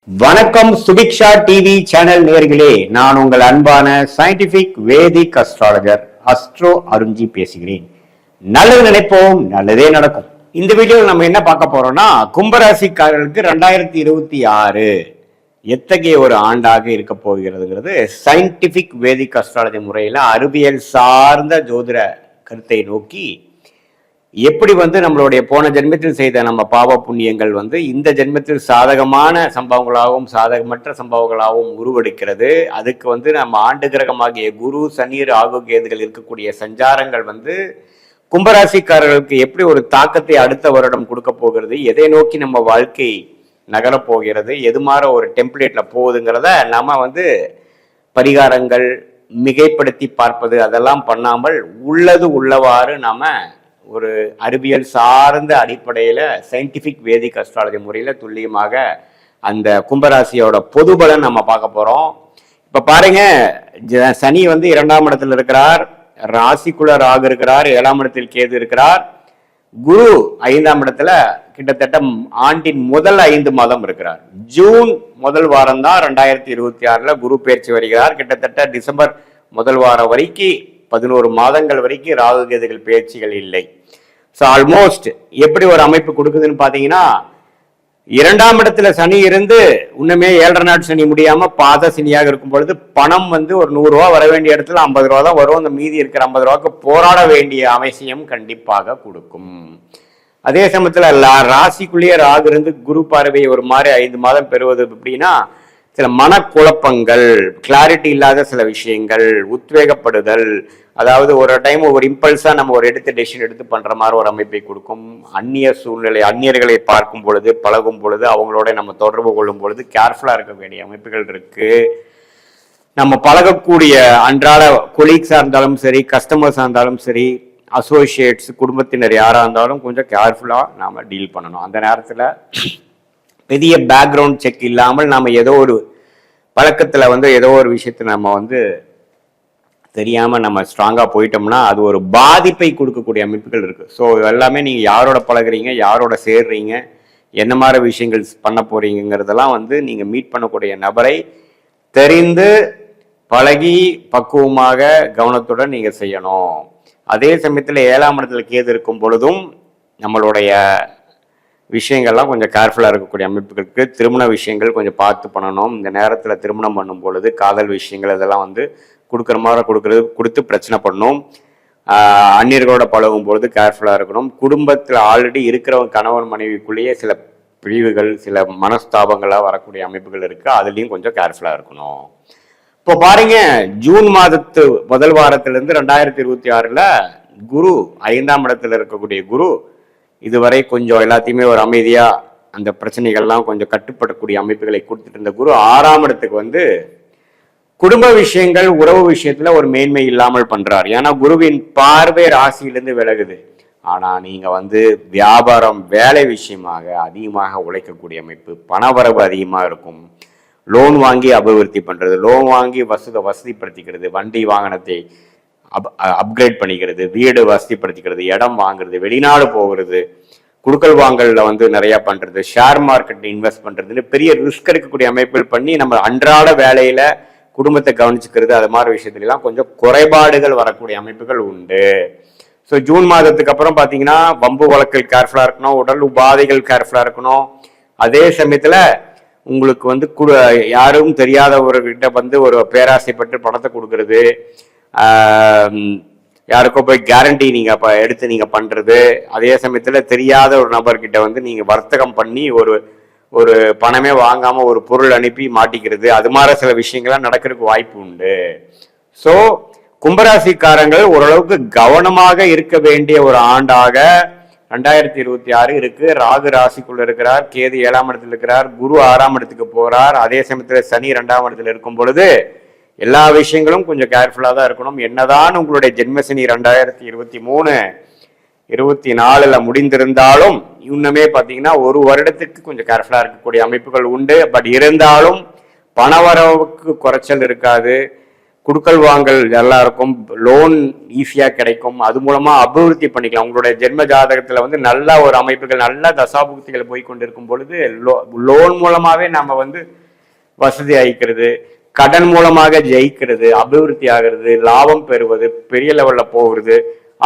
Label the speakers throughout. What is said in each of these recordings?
Speaker 1: வணக்கம் Subiksha TV channel நேயர்களே, நான் உங்கள் அன்பான சயின்டிபிக் வேதிக் அஸ்ட்ராலஜர் அஸ்ட்ரோ அருஞ்சி பேசுகிறேன். நல்லது நினைப்போம், நல்லதே நடக்கும். இந்த வீடியோவில் நம்ம என்ன பார்க்க போறோம்னா, கும்பராசிக்காரர்களுக்கு 2026 எத்தகைய ஒரு ஆண்டாக இருக்க போகிறதுங்கிறது சயின்டிபிக் வேதிக் அஸ்ட்ராலஜி முறையில் அறிவியல் சார்ந்த ஜோதிட கருத்தை நோக்கி எப்படி நம்மளுடைய போன ஜென்மத்தில் செய்த நம்ம பாவ புண்ணியங்கள் இந்த ஜென்மத்தில் சாதகமான சம்பவங்களாகவும் சாதகமற்ற சம்பவங்களாகவும் உருவெடுக்கிறது. அதுக்கு நம்ம ஆண்டு கிரகமாகிய குரு, சனி, ராகு, கேதுகள் இருக்கக்கூடிய சஞ்சாரங்கள் கும்பராசிக்காரர்களுக்கு எப்படி ஒரு தாக்கத்தை அடுத்த வருடம் கொடுக்க போகிறது, எதை நோக்கி நம்ம வாழ்க்கை நகரப்போகிறது, எது மாதிரி ஒரு டெம்ப்ளேட்ல போகுதுங்கிறத நாம பரிகாரங்கள் மிகைப்படுத்தி பார்ப்பது அதெல்லாம் பண்ணாமல் உள்ளது உள்ளவாறு நாம ஒரு அறிவியல் சார்ந்த அடிப்படையில் சயின்டிபிக் வேதிக் அஸ்ட்ராலஜி முறையில் துல்லியமாக அந்த கும்பராசியோட பொது பலன் நம்ம பார்க்க போறோம். இப்ப பாருங்க, சனி 2ஆம் இடத்துல இருக்கிறார், ராசிக்குள்ள ராகு இருக்கிறார், 7ஆம் இடத்தில் கேது இருக்கிறார், குரு 5ஆம் இடத்துல கிட்டத்தட்ட ஆண்டின் முதல் 5 மாதம் இருக்கிறார். ஜூன் முதல் வாரம் தான் 2026 குரு பயிற்சி வருகிறார். கிட்டத்தட்ட டிசம்பர் முதல் வாரம் வரைக்கும் 11 மாதங்கள் வரைக்கும் ராகு கேதுகள் பயிற்சிகள் இல்லை. ஸோ ஆல்மோஸ்ட் எப்படி ஒரு அமைப்பு கொடுக்குதுன்னு பார்த்தீங்கன்னா, 2ஆம் இடத்துல சனி இருந்து இன்னுமே 7.5 நாள் சனி முடியாம பாத சனியாக இருக்கும் பொழுது பணம் ஒரு 100 ரூபா வர வேண்டிய இடத்துல 50 ரூபா தான் வரும். அந்த மீதி இருக்கிற 50 ரூபாய்க்கு போராட வேண்டிய அவசியம் கண்டிப்பாக கொடுக்கும். அதே சமயத்துல ராசிக்குள்ளேயே ராகு இருந்து குரு பார்வை ஒரு மாதிரி 5 மாதம் பெறுவது அப்படின்னா சில மனக்குழப்பங்கள், கிளாரிட்டி இல்லாத சில விஷயங்கள், உத்வேகப்படுதல், அதாவது ஒரு டைம் ஒரு இம்பல்ஸா நம்ம ஒரு டெசிஷன் எடுத்து பண்ற மாதிரி ஒரு அமைப்பை கொடுக்கும். அந்நிய சூழ்நிலை, அந்நியர்களை பார்க்கும் பொழுது, பழகும் பொழுது, அவங்களோட நம்ம தொடர்பு கொள்ளும் பொழுது கேர்ஃபுல்லா இருக்க வேண்டிய அமைப்புகள் இருக்கு. நம்ம பழகக்கூடிய அன்றாட கொலீக்ஸா இருந்தாலும் சரி, கஸ்டமர்ஸா இருந்தாலும் சரி, அசோசியேட்ஸ், குடும்பத்தினர் யாரா இருந்தாலும் கொஞ்சம் கேர்ஃபுல்லா நாம டீல் பண்ணணும். அந்த நேரத்துல பெரிய பேக்ரவுண்ட் செக் இல்லாமல் நாம ஏதோ ஒரு பழக்கத்துல ஏதோ ஒரு விஷயத்தை நம்ம தெரியாம நம்ம ஸ்ட்ராங்கா போயிட்டோம்னா அது ஒரு பாதிப்பை கொடுக்கக்கூடிய அமைப்புகள் இருக்கு. ஸோ எல்லாமே நீங்க யாரோட பழகுறீங்க, யாரோட சேர்றீங்க, என்ன மாதிரி விஷயங்கள் பண்ண போறீங்கிறதெல்லாம் நீங்க மீட் பண்ணக்கூடிய நபரை தெரிந்து பழகி பக்குவமாக கவனத்துடன் நீங்க செய்யணும். அதே சமயத்துல 7ஆம் இடத்துல கேது இருக்கும் பொழுதும் நம்மளுடைய விஷயங்கள்லாம் கொஞ்சம் கேர்ஃபுல்லாக இருக்கக்கூடிய அமைப்புகளுக்கு திருமண விஷயங்கள் கொஞ்சம் பார்த்து பண்ணணும். இந்த நேரத்தில் திருமணம் பண்ணும் பொழுது காதல் விஷயங்கள் இதெல்லாம் கொடுக்குற மாதிரி கொடுத்து பிரச்சனை பண்ணணும். அந்நியர்களோட பழகும் பொழுது கேர்ஃபுல்லாக இருக்கணும். குடும்பத்தில் ஆல்ரெடி இருக்கிறவங்க கணவன் மனைவிக்குள்ளேயே சில பிரிவுகள், சில மனஸ்தாபங்களாக வரக்கூடிய அமைப்புகள் இருக்கு, அதுலேயும் கொஞ்சம் கேர்ஃபுல்லாக இருக்கணும். இப்போ பாருங்க, ஜூன் மாதத்து முதல் வாரத்திலிருந்து 2026 குரு 5ஆம் இடத்துல இருக்கக்கூடிய குரு இதுவரை கொஞ்சம் எல்லாத்தையுமே ஒரு அமைதியா அந்த பிரச்சனைகள்லாம் கொஞ்சம் கட்டுப்படக்கூடிய அமைப்புகளை கொடுத்துட்டு இருந்த குரு 6ஆம் இடத்துக்கு குடும்ப விஷயங்கள், உறவு விஷயத்துல ஒரு மேன்மை இல்லாமல் பண்றார். ஏன்னா குருவின் பார்வை ராசியிலிருந்து விலகுது. ஆனா நீங்க வியாபாரம், வேலை விஷயமாக அதிகமாக உழைக்கக்கூடிய அமைப்பு, பணவரவு அதிகமாக இருக்கும். லோன் வாங்கி அபிவிருத்தி பண்றது, லோன் வாங்கி வசதிப்படுத்திக்கிறது, வண்டி வாகனத்தை அப்கிரேட் பண்ணிக்கிறது, வீடு வசதிப்படுத்திக்கிறது, இடம் வாங்குறது, வெளிநாடு போகிறது, குடுக்கல் வாங்கல்ல நிறைய பண்றது, ஷேர் மார்க்கெட் இன்வெஸ்ட் பண்றதுன்னு பெரிய ரிஸ்க் எடுக்கக்கூடிய அமைப்புகள் பண்ணி நம்ம அன்றாட வேலையில குடும்பத்தை கவனிச்சுக்கிறது, அது மாதிரி விஷயத்துல எல்லாம் கொஞ்சம் குறைபாடுகள் வரக்கூடிய அமைப்புகள் உண்டு. ஸோ ஜூன் மாதத்துக்கு அப்புறம் பாத்தீங்கன்னா வம்பு வழக்கல் கேர்ஃபுல்லா இருக்கணும், உடல் உபாதைகள் கேர்ஃபுல்லா இருக்கணும். அதே சமயத்துல உங்களுக்கு யாரும் தெரியாதவர்கிட்ட ஒரு பேராசைப்பட்டு பணத்தை கொடுக்கறது, யாருக்கோ போய் கேரண்டி நீங்க எடுத்து நீங்க பண்றது, அதே சமயத்துல தெரியாத ஒரு நபர்கிட்ட நீங்க வர்த்தகம் பண்ணி ஒரு பணமே வாங்காம ஒரு பொருள் அனுப்பி மாட்டிக்கிறது, அது மாதிரி சில விஷயங்கள்லாம் நடக்கிறதுக்கு வாய்ப்பு உண்டு. ஸோ கும்பராசிக்காரங்கள் ஓரளவுக்கு கவனமாக இருக்க வேண்டிய ஒரு ஆண்டாக 2026 இருக்கு. ராகு ராசிக்குள்ள இருக்கிறார், கேது 7ஆம் இடத்துல இருக்கிறார், குரு 6ஆம் இடத்துக்கு போறார். அதே சமயத்துல சனி 2ஆம் இடத்துல இருக்கும் பொழுது எல்லா விஷயங்களும் கொஞ்சம் கேர்ஃபுல்லா தான் இருக்கணும். என்னதான் உங்களுடைய ஜென்மசனி 2023 24 முடிந்திருந்தாலும் இன்னுமே பாத்தீங்கன்னா ஒரு வருடத்துக்கு கொஞ்சம் கேர்ஃபுல்லா இருக்கக்கூடிய அமைப்புகள் உண்டு. பட் இருந்தாலும் பணவரவுக்கு குறைச்சல் இருக்காது, குடுக்கல் வாங்கல் நல்லா இருக்கும், லோன் ஈஸியா கிடைக்கும், அது மூலமா அபிவிருத்தி பண்ணிக்கலாம். உங்களுடைய ஜென்ம ஜாதகத்துல வந்து நல்ல ஒரு அமைப்புகள், நல்ல தசாபுக்திகள் போய் கொண்டிருக்கும் பொழுது லோன் மூலமாவே நம்ம வந்து வசதி ஆயிக்கிறது, கடன் மூலமாக ஜெயிக்கிறது, அபிவிருத்தி ஆகிறது, லாபம் பெறுவது, பெரிய லெவல்ல போகிறது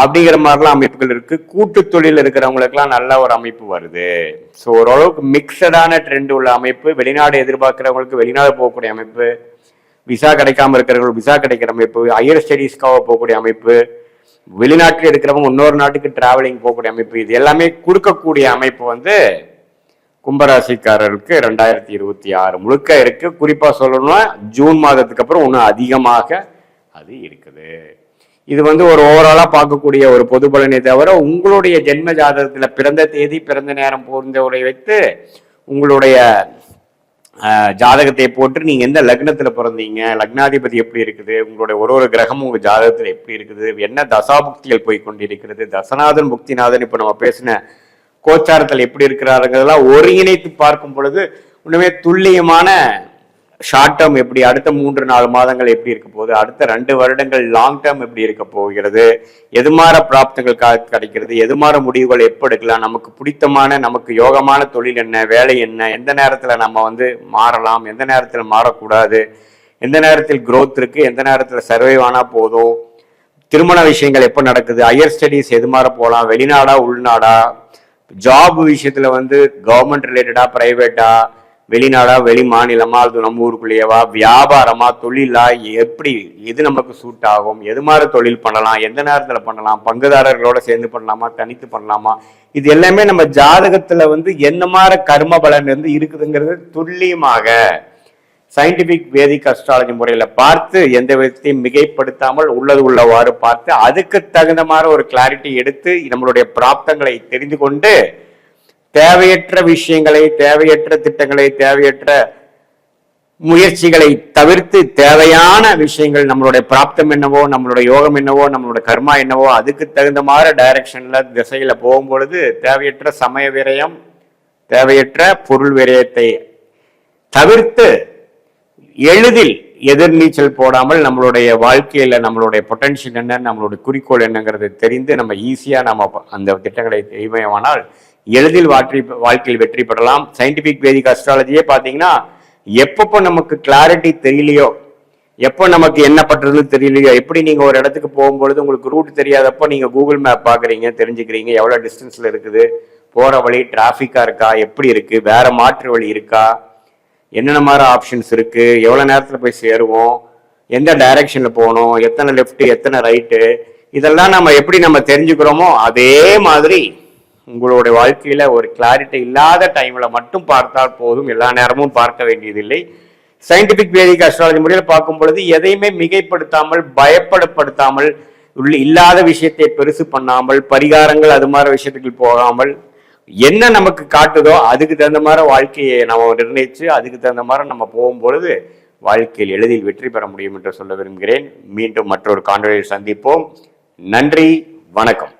Speaker 1: அப்படிங்கிற மாதிரிலாம் அமைப்புகள் இருக்கு. கூட்டு தொழில் இருக்கிறவங்களுக்குலாம் நல்ல ஒரு அமைப்பு வருது. ஸோ ஓரளவுக்கு மிக்சடான ட்ரெண்ட் உள்ள அமைப்பு. வெளிநாடு எதிர்பார்க்கிறவங்களுக்கு வெளிநாடு போகக்கூடிய அமைப்பு, விசா கிடைக்காம இருக்கிறவங்களுக்கு விசா கிடைக்கிற அமைப்பு, ஹையர் ஸ்டடீஸ்க்காக போகக்கூடிய அமைப்பு, வெளிநாட்டில் இருக்கிறவங்க இன்னொரு நாட்டுக்கு டிராவலிங் போகக்கூடிய அமைப்பு, இது எல்லாமே கொடுக்கக்கூடிய அமைப்பு வந்து கும்பராசிக்காரருக்கு 2026 முழுக்க இருக்கு. குறிப்பா சொல்லணும்னா ஜூன் மாதத்துக்கு அப்புறம் இன்னும் அதிகமாக அது இருக்குது. இது வந்து ஒரு ஓவராலா பார்க்கக்கூடிய ஒரு பொது பலனை தவிர உங்களுடைய ஜென்ம ஜாதகத்துல பிறந்த தேதி பிறந்த நேரம் போன்றவரை வைத்து உங்களுடைய ஜாதகத்தை போட்டு நீங்க எந்த லக்னத்துல பிறந்தீங்க, லக்னாதிபதி எப்படி இருக்குது, உங்களுடைய ஒரு கிரகம் உங்க ஜாதகத்துல எப்படி இருக்குது, என்ன தசாபுக்திகள் போய் கொண்டிருக்கிறது, தசநாதன் புக்திநாதன் இப்ப நம்ம பேசின கோச்சாரத்தில் எப்படி இருக்கிறாருங்கிறதெல்லாம் ஒருங்கிணைத்து பார்க்கும் பொழுது உண்மையே துல்லியமான ஷார்ட் டேர்ம் எப்படி, அடுத்த 3-4 மாதங்கள் எப்படி இருக்க போகுது, அடுத்த 2 வருடங்கள் லாங் டேர்ம் எப்படி இருக்க போகிறது, எதுமாற பிராப்தங்கள் கிடைக்கிறது, எதுமாற முடிவுகள் எப்போ எடுக்கலாம், நமக்கு பிடித்தமான நமக்கு யோகமான தொழில் என்ன, வேலை என்ன, எந்த நேரத்தில் நம்ம வந்து மாறலாம், எந்த நேரத்தில் மாறக்கூடாது, எந்த நேரத்தில் growth இருக்கு, எந்த நேரத்தில் சர்வைவ் ஆனா போதும், திருமண விஷயங்கள் எப்போ நடக்குது, ஹையர் ஸ்டடீஸ் எது மாற போகலாம், வெளிநாடா உள்நாடா, ஜாப் விஷயத்துல வந்து கவர்மெண்ட் ரிலேட்டடா பிரைவேட்டா, வெளிநாடா வெளி மாநிலமா, அது நம்ம ஊருக்குள்ளேயவா, வியாபாரமா தொழிலா, எப்படி எது நமக்கு சூட் ஆகும், எது மாதிரி தொழில் பண்ணலாம், எந்த நேரத்துல பண்ணலாம், பங்குதாரர்களோட சேர்ந்து பண்ணலாமா, தனித்து பண்ணலாமா, இது எல்லாமே நம்ம ஜாதகத்துல வந்து என்ன மாதிரி கர்ம பலன் வந்து இருக்குதுங்கிறது துல்லியமாக சயின்டிபிக் வேதிக் அஸ்ட்ராலஜி முறையில பார்த்து எந்த விதத்தையும் மிகைப்படுத்தாமல் உள்ளது உள்ளவாறு பார்த்து அதுக்கு தகுந்த மாதிரி ஒரு கிளாரிட்டி எடுத்து நம்மளுடைய பிராப்தங்களை தெரிந்து கொண்டு தேவையற்ற விஷயங்களை, தேவையற்ற திட்டங்களை, தேவையற்ற முயற்சிகளை தவிர்த்து தேவையான விஷயங்கள், நம்மளுடைய பிராப்தம் என்னவோ, நம்மளுடைய யோகம் என்னவோ, நம்மளுடைய கர்மா என்னவோ அதுக்கு தகுந்த மாதிரி டைரக்ஷன்ல திசையில போகும்பொழுது தேவையற்ற சமய விரயம், தேவையற்ற பொருள் விரயத்தை தவிர்த்து எளிதில் எதிர்நீச்சல் போடாமல் நம்மளுடைய வாழ்க்கையில நம்மளுடைய பொட்டன்ஷியல் என்ன, நம்மளுடைய குறிக்கோள் என்னங்கிறது தெரிந்து நம்ம ஈஸியா நம்ம அந்த திட்டங்களை செய்வோமானால் எளிதில் வாழ்க்கையில் வெற்றி பெறலாம். சயின்டிபிக் வேதிக் அஸ்ட்ராலஜியே பார்த்தீங்கன்னா எப்பப்போ நமக்கு கிளாரிட்டி தெரியலையோ, எப்போ நமக்கு என்ன பண்றதுன்னு தெரியலையோ, எப்படி நீங்க ஒரு இடத்துக்கு போகும்பொழுது உங்களுக்கு ரூட் தெரியாதப்போ நீங்க கூகுள் மேப் பாக்குறீங்க, தெரிஞ்சுக்கிறீங்க எவ்வளவு டிஸ்டன்ஸ்ல இருக்குது, போற வழி டிராஃபிக்கா இருக்கா, எப்படி இருக்கு, வேற மாற்று வழி இருக்கா, என்னென்ன மாதிரி ஆப்ஷன்ஸ் இருக்கு, எவ்வளவு நேரத்துல போய் சேருவோம், எந்த டைரக்ஷன்ல போகணும், எத்தனை லெஃப்ட் எத்தனை ரைட்டு, இதெல்லாம் நம்ம எப்படி நம்ம தெரிஞ்சுக்கிறோமோ அதே மாதிரி உங்களுடைய வாழ்க்கையில ஒரு கிளாரிட்டி இல்லாத டைம்ல மட்டும் பார்த்தால் போதும், எல்லா நேரமும் பார்க்க வேண்டியதில்லை. சயின்டிபிக் வேதிக் அஸ்ட்ராலஜி முறையில் பார்க்கும் பொழுது எதையுமே மிகைப்படுத்தாமல், பயப்படுத்தாமல், இல்லாத விஷயத்தை பெருசு பண்ணாமல், பரிகாரங்கள் அது மாதிரி விஷயத்துக்கு போகாமல், என்ன நமக்கு காட்டுதோ அதுக்கு தகுந்த மாதிரி வாழ்க்கையை நம்ம நிர்ணயிச்சு அதுக்கு தகுந்த மாதிரி நம்ம போகும்பொழுது வாழ்க்கையில் எளிதில் வெற்றி பெற முடியும் என்று சொல்ல விரும்புகிறேன். மீண்டும் மற்றொரு காணொளியில் சந்திப்போம். நன்றி, வணக்கம்.